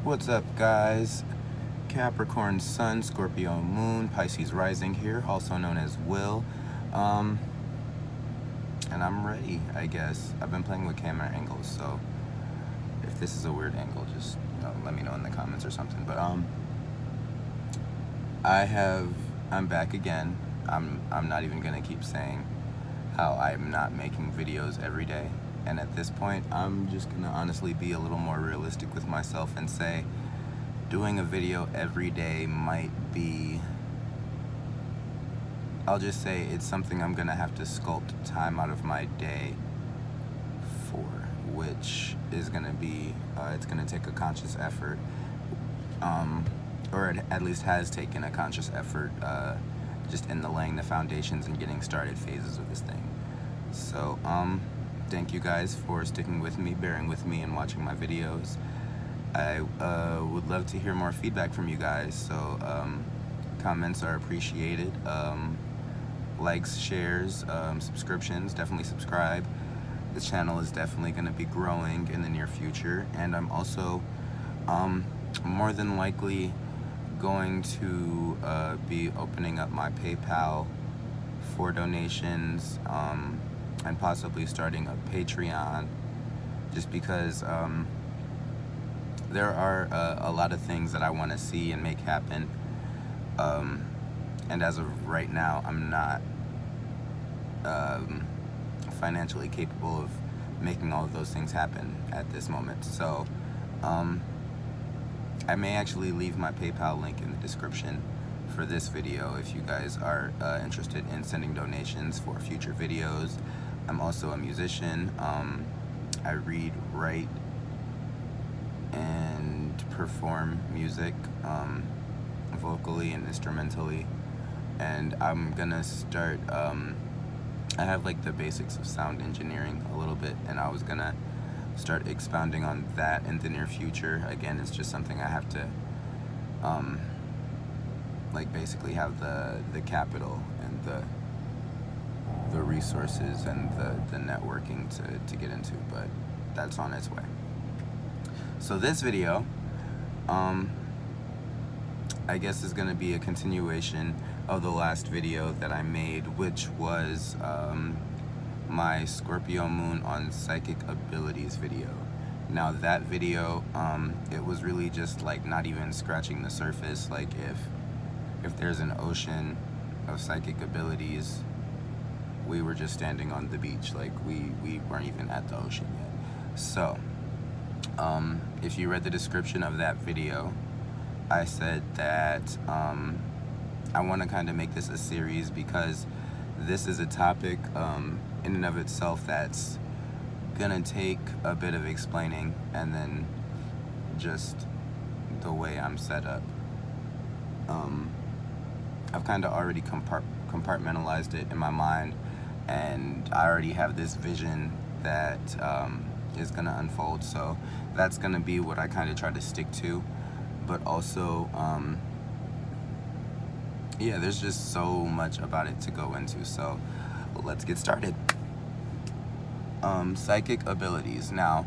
What's up, guys? Capricorn Sun, Scorpio Moon, Pisces Rising here, also known as Will. And I'm ready, I guess. I've been playing with camera angles, so if this is a weird angle, just let me know in the comments or something. But I'm back again. I'm not even gonna keep saying how I'm not making videos every day. And at this point, I'm just gonna honestly be a little more realistic with myself and say doing a video every day might be, I'll just say it's something I'm gonna have to sculpt time out of my day for, which is gonna be, it's gonna take a conscious effort, or it at least has taken a conscious effort, just in the laying the foundations and getting started phases of this thing. So, thank you guys for sticking with me, bearing with me, and watching my videos. I would love to hear more feedback from you guys, so comments are appreciated. Likes, shares, subscriptions, definitely subscribe. The channel is definitely going to be growing in the near future, and I'm also more than likely going to be opening up my PayPal for donations, and possibly starting a Patreon, just because there are a lot of things that I want to see and make happen, and as of right now, I'm not financially capable of making all of those things happen at this moment. So I may actually leave my PayPal link in the description for this video if you guys are interested in sending donations for future videos. I'm also a musician. I read, write, and perform music vocally and instrumentally, and I'm gonna start, I have like the basics of sound engineering a little bit, and I was gonna start expounding on that in the near future. Again, it's just something I have to like basically have the capital and the resources and the networking to get into, but that's on its way. So this video, I guess is going to be a continuation of the last video that I made, which was my Scorpio Moon on psychic abilities video. Now that video, it was really just like not even scratching the surface. Like if there's an ocean of psychic abilities, we were just standing on the beach. Like we weren't even at the ocean yet. So if you read the description of that video, I said that I want to kind of make this a series because this is a topic in and of itself that's gonna take a bit of explaining, and then just the way I'm set up. I've kind of already compartmentalized it in my mind, and I already have this vision that is gonna unfold, so that's gonna be what I kind of try to stick to. But also, yeah, there's just so much about it to go into, so let's get started. Psychic abilities. Now,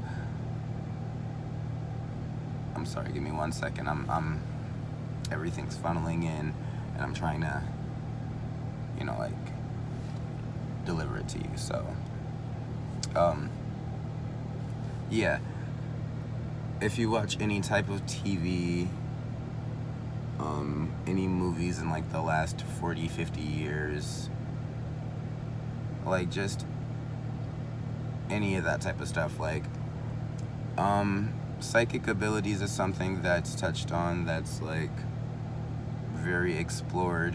I'm sorry, give me 1 second. I'm everything's funneling in, and I'm trying to, like, deliver it to you. So, yeah. If you watch any type of TV, any movies in like the last 40, 50 years, like just any of that type of stuff, like psychic abilities is something that's touched on, that's like very explored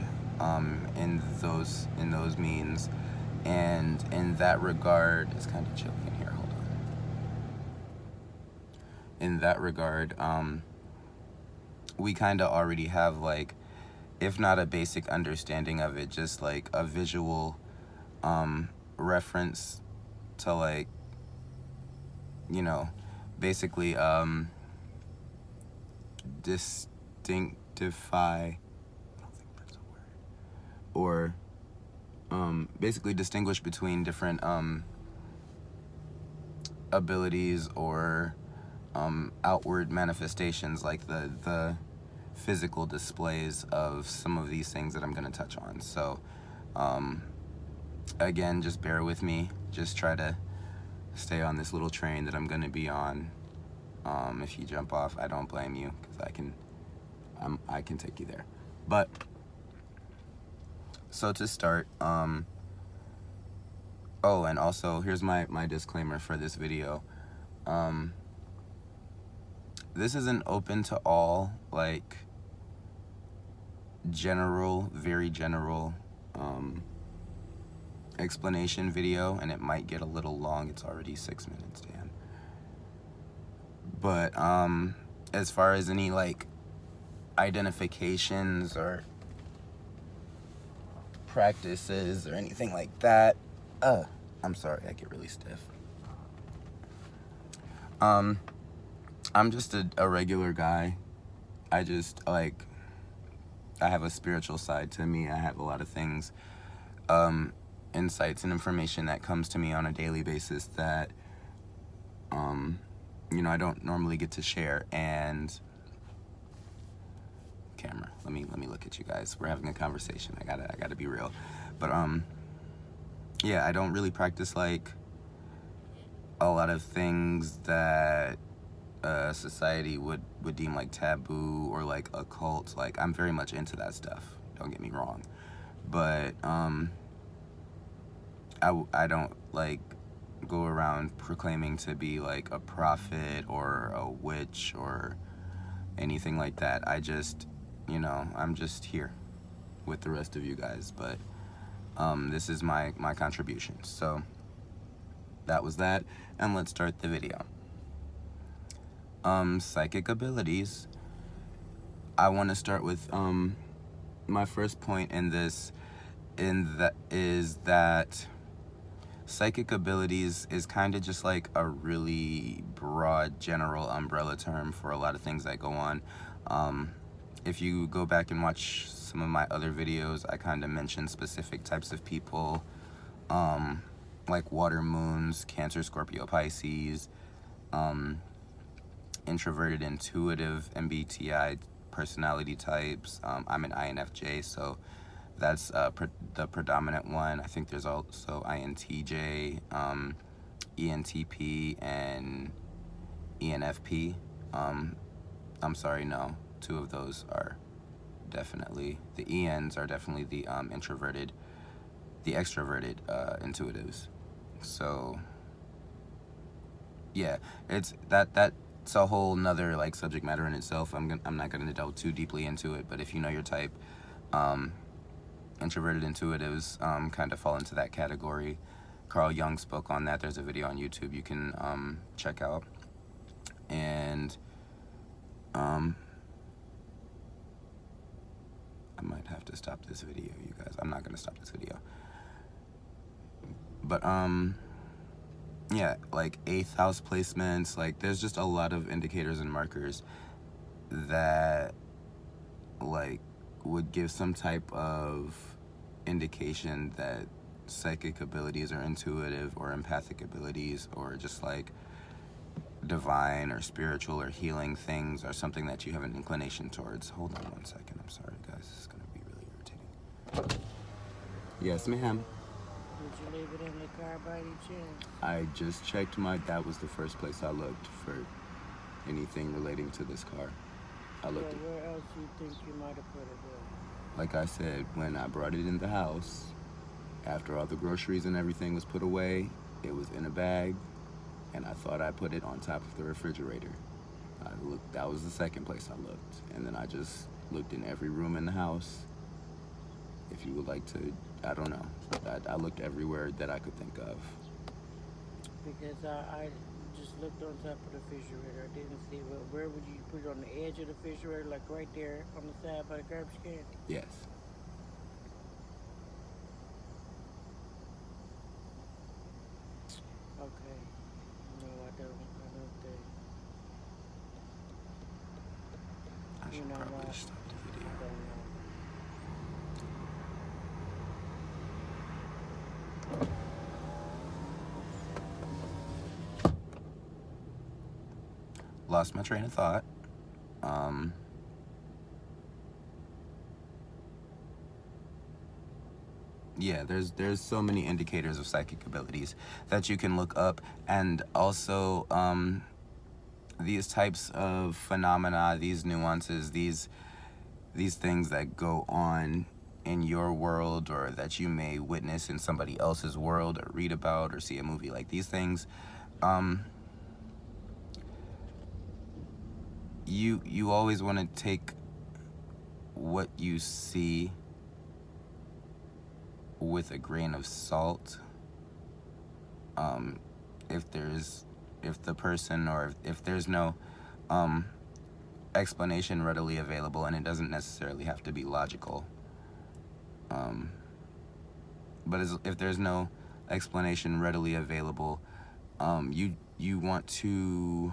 in those means, and in that regard, it's kind of chilly in here, hold on. In that regard, we kind of already have, like, if not a basic understanding of it, just like a visual reference to, like, basically distinctify, I don't think that's a word, or basically distinguish between different abilities or outward manifestations, like the physical displays of some of these things that I'm going to touch on. So again, just bear with me. Just try to stay on this little train that I'm going to be on. If you jump off, I don't blame you, because I can take you there. But so to start, oh, and also here's my disclaimer for this video. This isn't open to all, like, general, very general explanation video, and it might get a little long. It's already 6 minutes, damn. But as far as any, like, identifications or practices or anything like that, I'm sorry, I get really stiff. I'm just a regular guy. I just, like, I have a spiritual side to me. I have a lot of things, insights and information that comes to me on a daily basis that, you know, I don't normally get to share. And camera, let me look at you guys. We're having a conversation. I gotta be real. But yeah, I don't really practice, like, a lot of things that society would deem like taboo or like occult. Like, I'm very much into that stuff, don't get me wrong, but I don't, like, go around proclaiming to be like a prophet or a witch or anything like that. I just, you know, I'm just here with the rest of you guys. But this is my contribution. So that was that, and let's start the video. Psychic abilities. I want to start with my first point in this, is that psychic abilities is kind of just like a really broad general umbrella term for a lot of things that go on. If you go back and watch some of my other videos, I kind of mentioned specific types of people, like water moons, Cancer, Scorpio, Pisces, introverted, intuitive, MBTI personality types. I'm an INFJ, so that's the predominant one. I think there's also INTJ, ENTP, and ENFP. I'm sorry, no, two of those are definitely, the ENs are definitely the introverted, the extroverted intuitives. So yeah, it's that's a whole nother, like, subject matter in itself. I'm not going to delve too deeply into it, but if you know your type, introverted intuitives kind of fall into that category. Carl Jung spoke on that. There's a video on YouTube you can check out. And I might have to stop this video, you guys. I'm not going to stop this video. But yeah, like 8th house placements, like, there's just a lot of indicators and markers that, like, would give some type of indication that psychic abilities or intuitive or empathic abilities or just like divine or spiritual or healing things are something that you have an inclination towards. Hold on one second, I'm sorry guys, this is gonna be really irritating. Yes, ma'am. Did you leave it in the car by any chance? I just checked that was the first place I looked for anything relating to this car. I looked. Yeah, where else do you think you might have put it with? Like I said, when I brought it in the house, after all the groceries and everything was put away, it was in a bag, and I thought I put it on top of the refrigerator. I looked. That was the second place I looked, and then I just looked in every room in the house. If you would like to, I don't know. I looked everywhere that I could think of. Because I just looked on top of the refrigerator. I didn't see where would you put it, on the edge of the refrigerator, like right there on the side by the garbage can? Yes. Okay. No, I don't think. I should probably stop the video. I don't know. lost my train of thought. Yeah, there's so many indicators of psychic abilities that you can look up, and also these types of phenomena, these nuances, these things that go on in your world, or that you may witness in somebody else's world, or read about, or see a movie, like these things, you always want to take what you see with a grain of salt. If the person, or if there's no explanation readily available, and it doesn't necessarily have to be logical, but if there's no explanation readily available, you want to...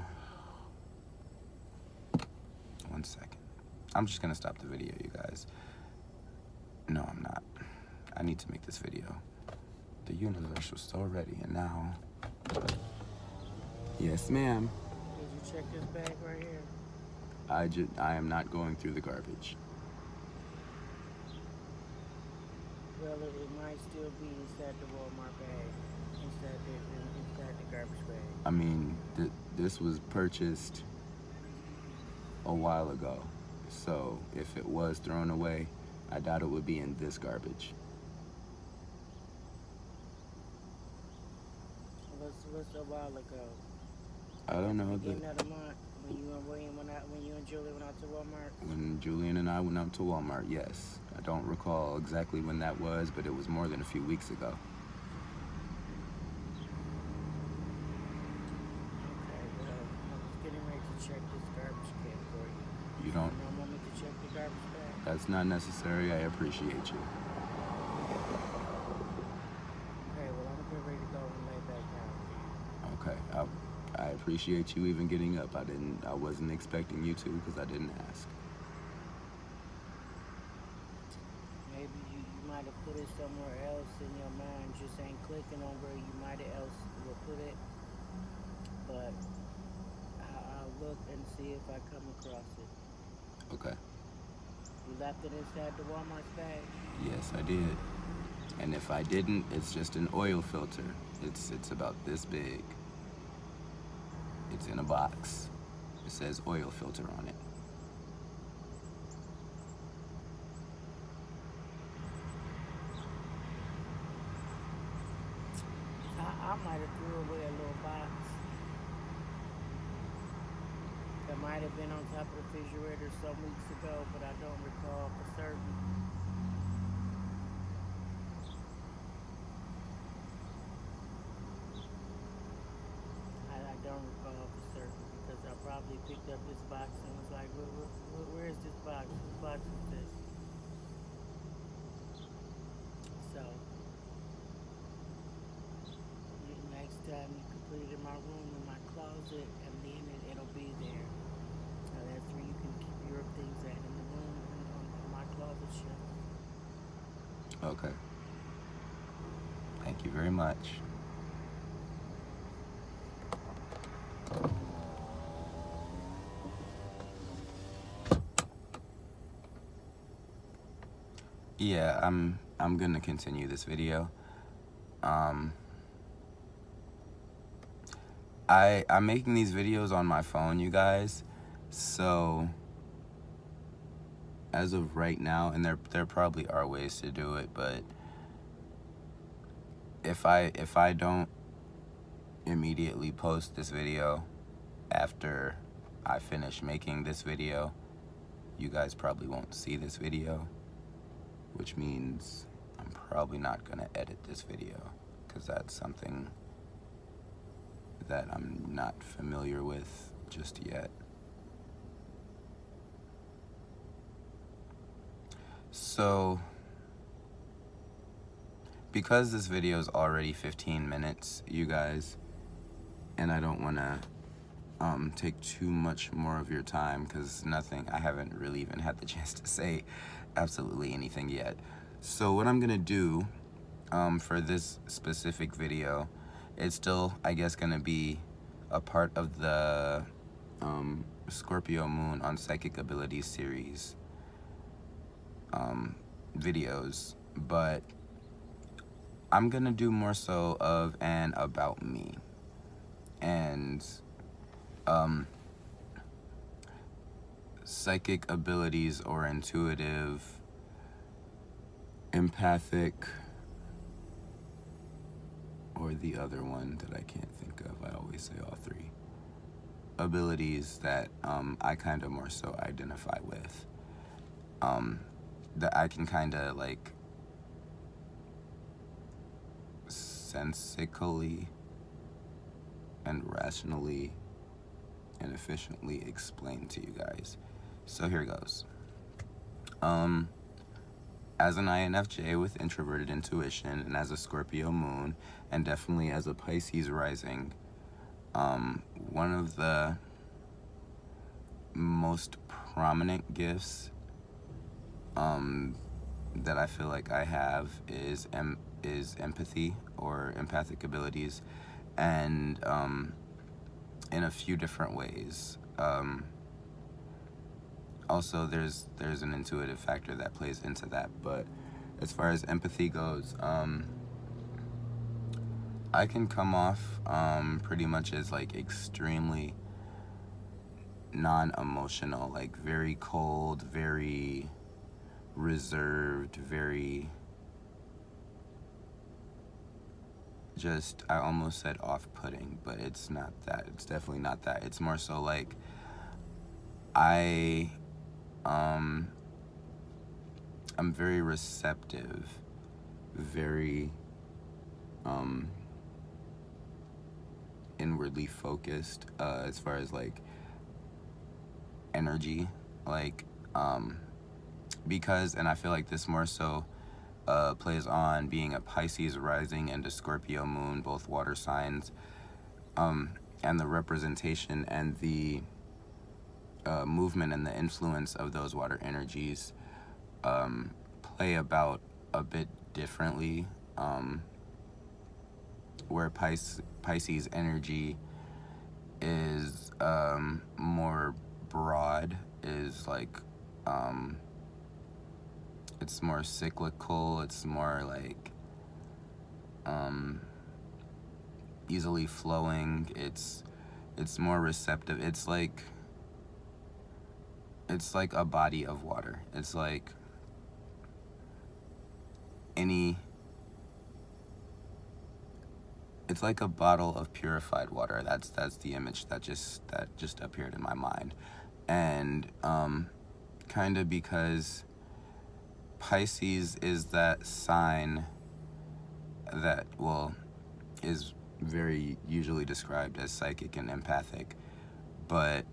One second. I'm just gonna stop the video, you guys. No, I'm not. I need to make this video. The universe was so ready, and now... Yes, ma'am. Did you check this bag right here? I am not going through the garbage. Well, it might still be inside the Walmart bag, inside the garbage bag. I mean, this was purchased a while ago, so if it was thrown away, I doubt it would be in this garbage. What's a while ago? I don't know. Beginning of the month, when you and Julie went out to Walmart? When Julian and I went out to Walmart, yes. I don't recall exactly when that was, but it was more than a few weeks ago. Okay, well, I was getting ready to check this garbage can for you. You don't... You don't want me to check the garbage bag? That's not necessary. I appreciate you. Okay, well, I'm getting ready to go and lay back down for you. Okay, I appreciate you even getting up. I wasn't expecting you to, because I didn't ask. Maybe you might have put it somewhere else in your mind, just ain't clicking on where you might have else will put it. But I'll look and see if I come across it. Okay. You left it inside the Walmart bag? Yes, I did. And if I didn't, it's just an oil filter. It's about this big. It's in a box. It says oil filter on it. I might have threw away a little box. That might have been on top of the refrigerator some weeks ago, but I don't recall for certain. I don't recall for certain, because I probably picked up this box and was like, where is this box? Whose box is this? So, next time you can put it in my room, in my closet, and then it'll be there. That's where you can keep your things at, in the room, on my closet shelf. Okay. Thank you very much. Yeah, I'm gonna continue this video. I'm making these videos on my phone, you guys. So as of right now, and there probably are ways to do it, but if I don't immediately post this video after I finish making this video, you guys probably won't see this video, which means I'm probably not gonna edit this video, because that's something that I'm not familiar with just yet. So, because this video is already 15 minutes, you guys, and I don't want to take too much more of your time, because I haven't really even had the chance to say absolutely anything yet. So what I'm gonna do for this specific video, it's still, I guess, gonna be a part of the Scorpio Moon on Psychic Abilities series videos, but I'm gonna do more so of an about me and psychic abilities or intuitive, empathic, or the other one that I can't think of. I always say all three abilities that I kind of more so identify with, that I can kind of like sensically and rationally and efficiently explain to you guys. So here goes. As an INFJ with introverted intuition, and as a Scorpio moon, and definitely as a Pisces rising, one of the most prominent gifts that I feel like I have is empathy or empathic abilities, and in a few different ways. Also, there's an intuitive factor that plays into that, but as far as empathy goes, I can come off pretty much as like extremely non-emotional, like very cold, very reserved, very just, I almost said off-putting, but it's not that. It's definitely not that. It's more so like I'm very receptive, very inwardly focused as far as like energy, like because, and I feel like this more so plays on being a Pisces rising and a Scorpio moon, both water signs, and the representation and the movement and the influence of those water energies play about a bit differently, where Pisces energy is more broad, is like it's more cyclical, it's more like easily flowing, it's more receptive. It's like a body of water. It's like it's like a bottle of purified water. That's the image that just appeared in my mind. And kind of because Pisces is that sign that, well, is very usually described as psychic and empathic, but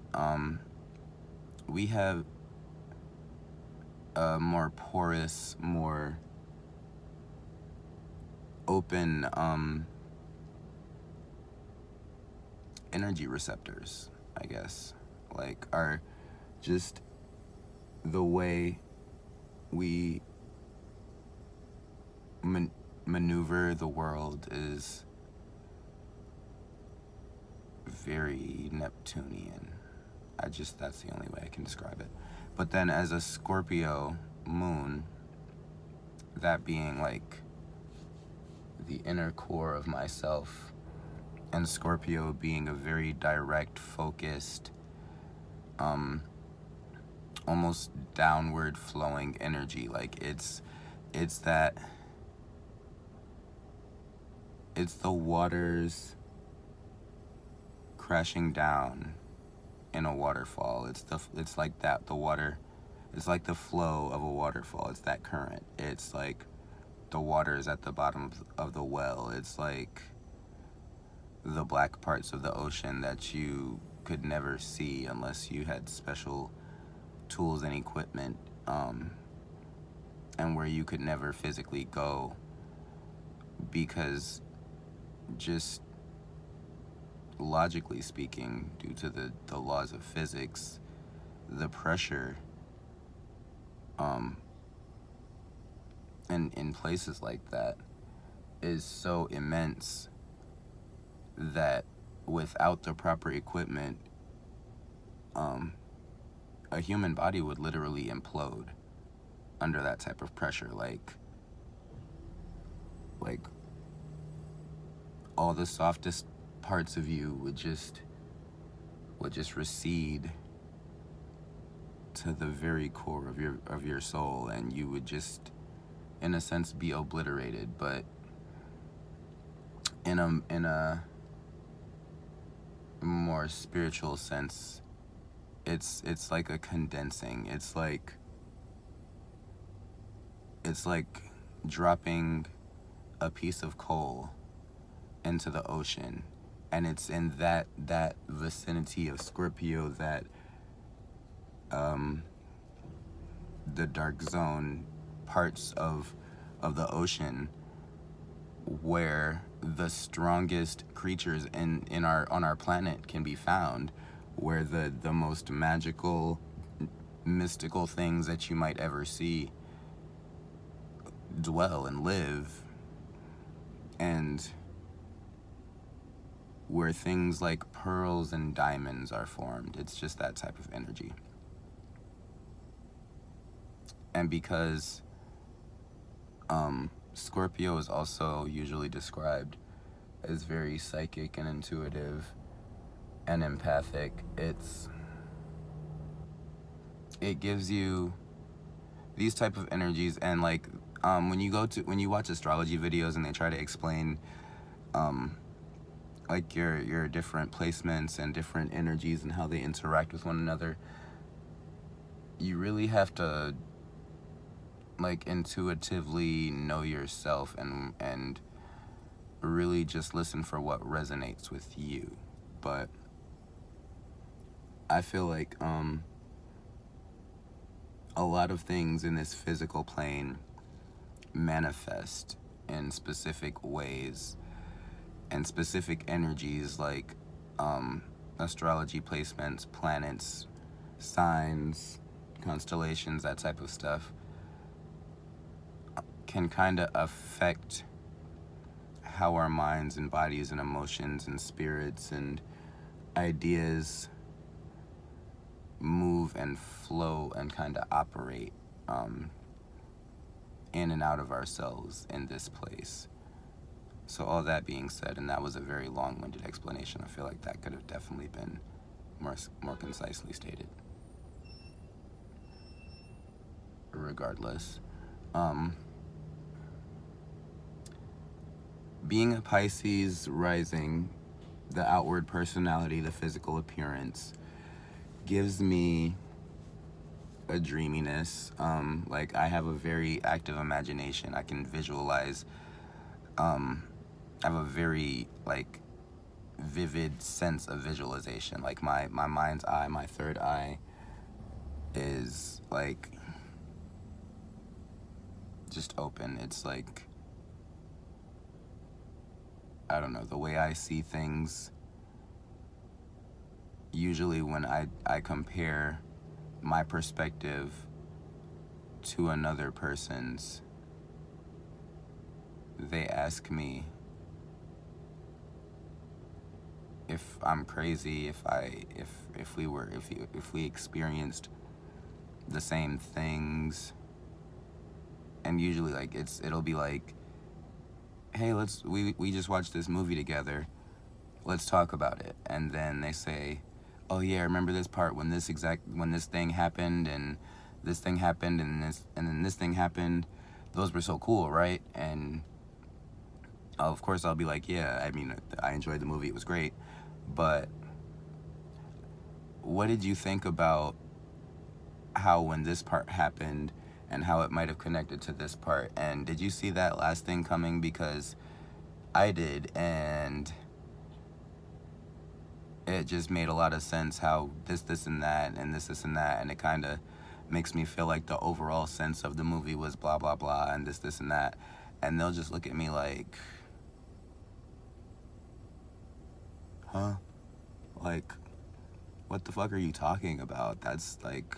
we have a more porous, more open energy receptors, I guess. Like, are just the way we maneuver the world is very Neptunian. That's the only way I can describe it. But then as a Scorpio moon, that being like the inner core of myself, and Scorpio being a very direct, focused, almost downward flowing energy. Like it's the waters crashing down in a waterfall. It's like that. The water, it's like the flow of a waterfall. It's that current. It's like the water is at the bottom of the well. It's like the black parts of the ocean that you could never see unless you had special tools and equipment, and where you could never physically go because, just logically speaking, due to the laws of physics, the pressure in places like that is so immense that without the proper equipment, a human body would literally implode under that type of pressure. Like all the softest parts of you would just recede to the very core of your soul, and you would just, in a sense, be obliterated. But in a more spiritual sense, it's like a condensing. It's like dropping a piece of coal into the ocean, and it's in that vicinity of Scorpio that the dark zone parts of the ocean where the strongest creatures on our planet can be found, where the most magical, mystical things that you might ever see dwell and live, and where things like pearls and diamonds are formed. It's just that type of energy. And because Scorpio is also usually described as very psychic and intuitive and empathic, it gives you these type of energies. And like when you watch astrology videos and they try to explain like your different placements and different energies and how they interact with one another, you really have to like intuitively know yourself and really just listen for what resonates with you. But I feel like a lot of things in this physical plane manifest in specific ways and specific energies, like astrology placements, planets, signs, constellations, that type of stuff can kind of affect how our minds and bodies and emotions and spirits and ideas move and flow and kind of operate in and out of ourselves in this place. So all that being said, and that was a very long-winded explanation, I feel like that could have definitely been more concisely stated. Regardless, being a Pisces rising, the outward personality, the physical appearance, gives me a dreaminess. Like I have a very active imagination. I can visualize. I have a very like vivid sense of visualization. Like my mind's eye, my third eye is like just open. It's like, I don't know, the way I see things, usually when I compare my perspective to another person's, they ask me if I'm crazy, if we experienced the same things. And usually like it'll be like, hey, we just watched this movie together, let's talk about it. And then they say, oh yeah, remember this part when this thing happened and this thing happened and then this thing happened, those were so cool, right? And of course I'll be like, yeah, I mean, I enjoyed the movie, it was great, but what did you think about how when this part happened and how it might have connected to this part? And did you see that last thing coming? Because I did, and it just made a lot of sense how this and that and this and that, and it kind of makes me feel like the overall sense of the movie was blah blah blah and this and that. And they'll just look at me like, huh? Like, what the fuck are you talking about? That's like,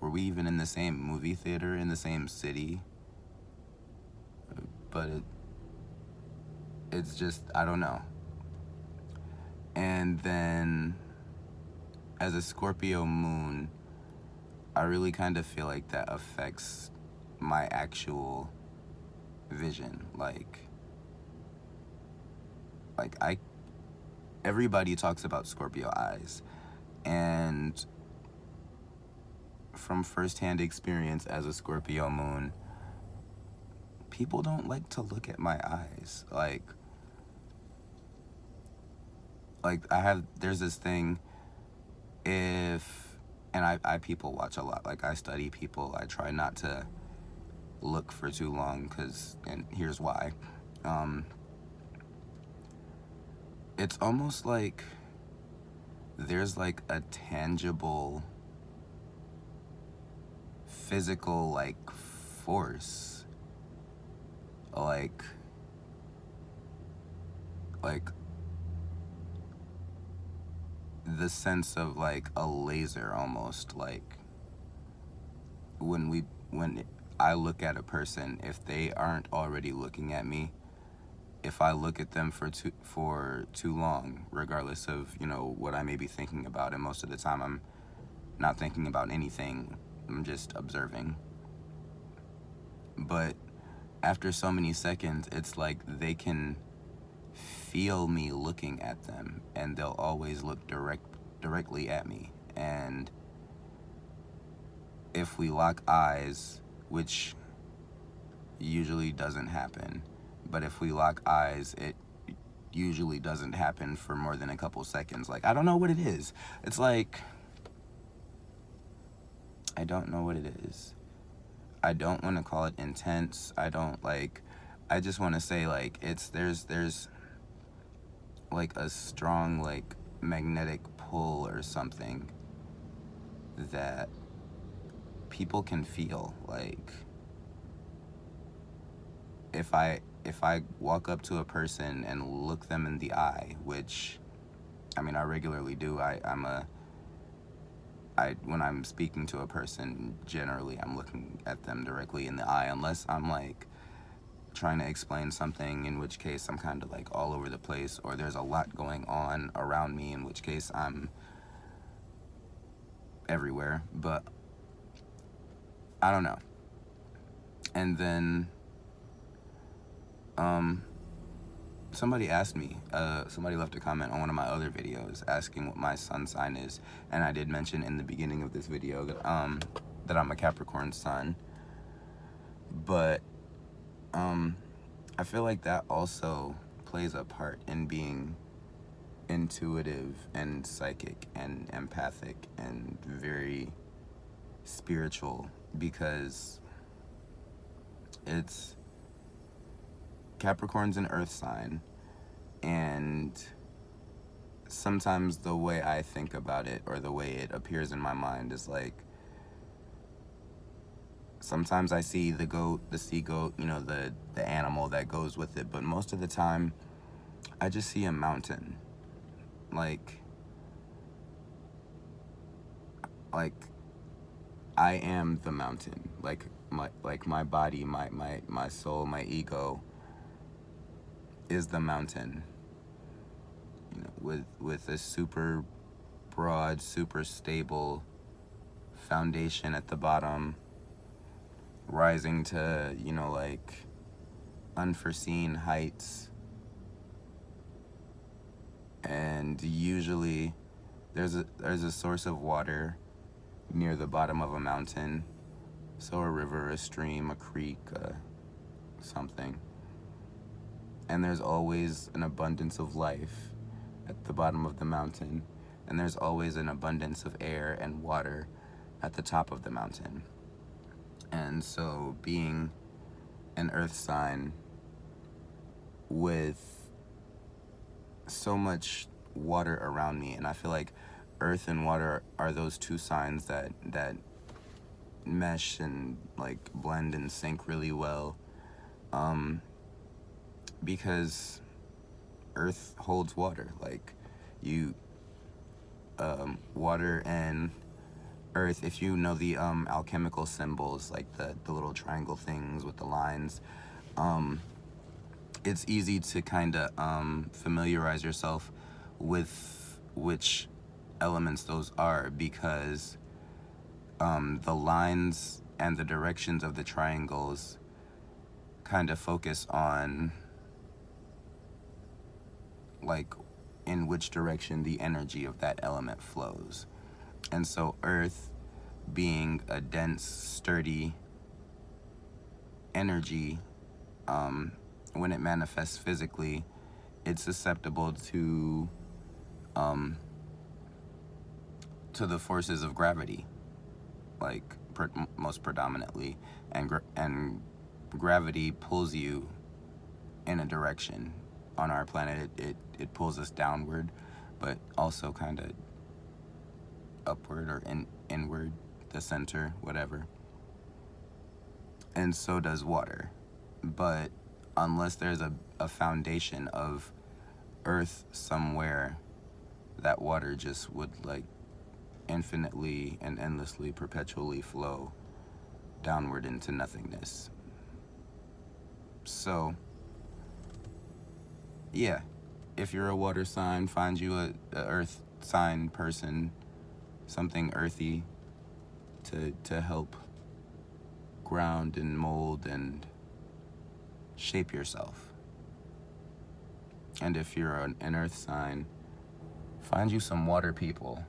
were we even in the same movie theater in the same city? But it's just, I don't know. And then as a Scorpio moon, I really kind of feel like that affects my actual vision. Like everybody talks about Scorpio eyes, and from firsthand experience as a Scorpio moon, people don't like to look at my eyes. Like there's this thing, and I people watch a lot. Like, I study people. I try not to look for too long, and here's why. It's almost like there's like a tangible physical like force, like the sense of like a laser, almost like when I look at a person, if they aren't already looking at me, if I look at them for too long, regardless of, you know, what I may be thinking about, and most of the time I'm not thinking about anything, I'm just observing. But after so many seconds, it's like they can feel me looking at them, and they'll always look directly at me. And if we lock eyes, which usually doesn't happen, but if we lock eyes, it usually doesn't happen for more than a couple seconds. Like, I don't know what it is. It's like, I don't know what it is. I don't want to call it intense. I just want to say, like, there's like a strong, like, magnetic pull or something that people can feel. Like, if I walk up to a person and look them in the eye, which, I mean, I regularly do. When I'm speaking to a person, generally I'm looking at them directly in the eye, unless I'm like trying to explain something, in which case I'm kind of like all over the place, or there's a lot going on around me, in which case I'm everywhere. But I don't know. And then somebody asked me, somebody left a comment on one of my other videos asking what my sun sign is, and I did mention in the beginning of this video that I'm a Capricorn sun. But I feel like that also plays a part in being intuitive and psychic and empathic and very spiritual, because it's Capricorn's an earth sign, and sometimes the way I think about it, or the way it appears in my mind, is like, sometimes I see the goat, the sea goat, you know, the animal that goes with it, but most of the time I just see a mountain. Like I am the mountain. Like my body, my soul, my ego is the mountain. You know, with a super broad, super stable foundation at the bottom, rising to, you know, like unforeseen heights. And usually there's a source of water near the bottom of a mountain. So a river, a stream, a creek, something. And there's always an abundance of life at the bottom of the mountain. And there's always an abundance of air and water at the top of the mountain. And so, being an earth sign with so much water around me, and I feel like earth and water are those two signs that mesh and like blend and sync really well, because earth holds water. Like, water and earth, if you know the alchemical symbols, like the little triangle things with the lines, it's easy to kind of familiarize yourself with which elements those are, because the lines and the directions of the triangles kind of focus on like in which direction the energy of that element flows. And so earth, being a dense, sturdy energy, when it manifests physically, it's susceptible to the forces of gravity, like most predominantly, and gravity pulls you in a direction. On our planet, it pulls us downward, but also kind of upward or inward, the center, whatever. And so does water. But unless there's a foundation of earth somewhere, that water just would like infinitely and endlessly, perpetually flow downward into nothingness. So yeah, if you're a water sign, find you a earth sign person, something earthy to help ground and mold and shape yourself. And if you're an earth sign, find you some water people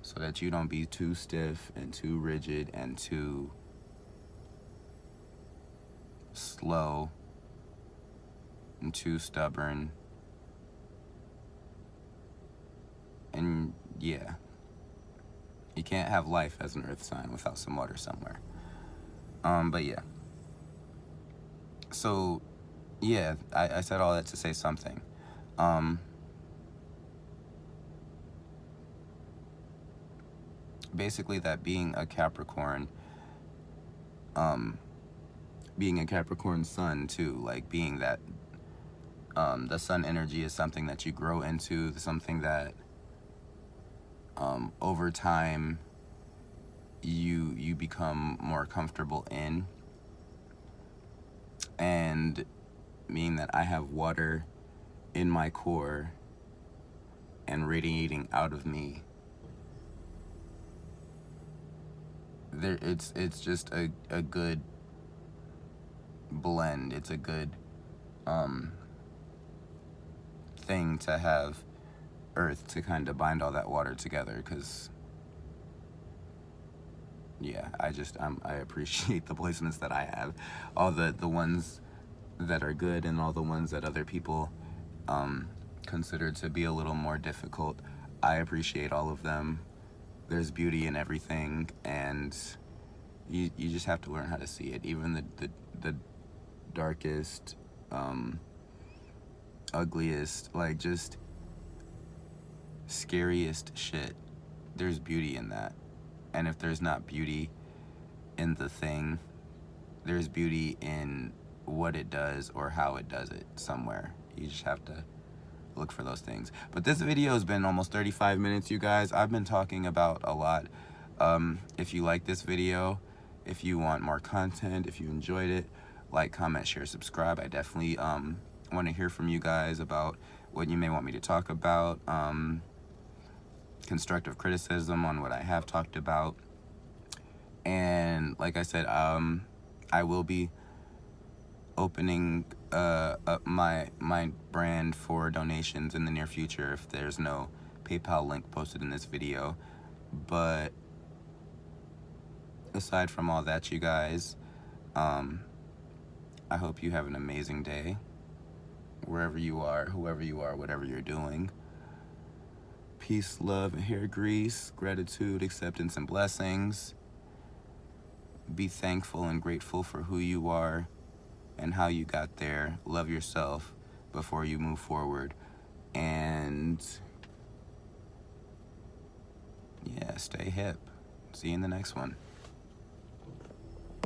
so that you don't be too stiff and too rigid and too slow and too stubborn. And yeah, you can't have life as an earth sign without some water somewhere. But yeah. So yeah, I said all that to say something. Basically that being a Capricorn sun too, like being that the sun energy is something that you grow into, something that over time you become more comfortable in. And meaning that I have water in my core and radiating out of me, it's just a good blend. It's a good thing to have earth to kind of bind all that water together, because yeah, I appreciate the placements that I have, all the ones that are good and all the ones that other people consider to be a little more difficult. I appreciate all of them. There's beauty in everything, and you just have to learn how to see it. Even the darkest, ugliest, like just scariest shit, there's beauty in that. And if there's not beauty in the thing, there's beauty in what it does or how it does it somewhere. You just have to look for those things. But this video has been almost 35 minutes, you guys. I've been talking about a lot. If you like this video, if you want more content, if you enjoyed it, like, comment, share, subscribe. I definitely want to hear from you guys about what you may want me to talk about, constructive criticism on what I have talked about. And like I said, I will be opening up my brand for donations in the near future if there's no PayPal link posted in this video. But aside from all that, you guys, I hope you have an amazing day wherever you are, whoever you are, whatever you're doing. Peace, love, and hair grease, gratitude, acceptance, and blessings. Be thankful and grateful for who you are and how you got there. Love yourself before you move forward. And yeah, stay hip. See you in the next one.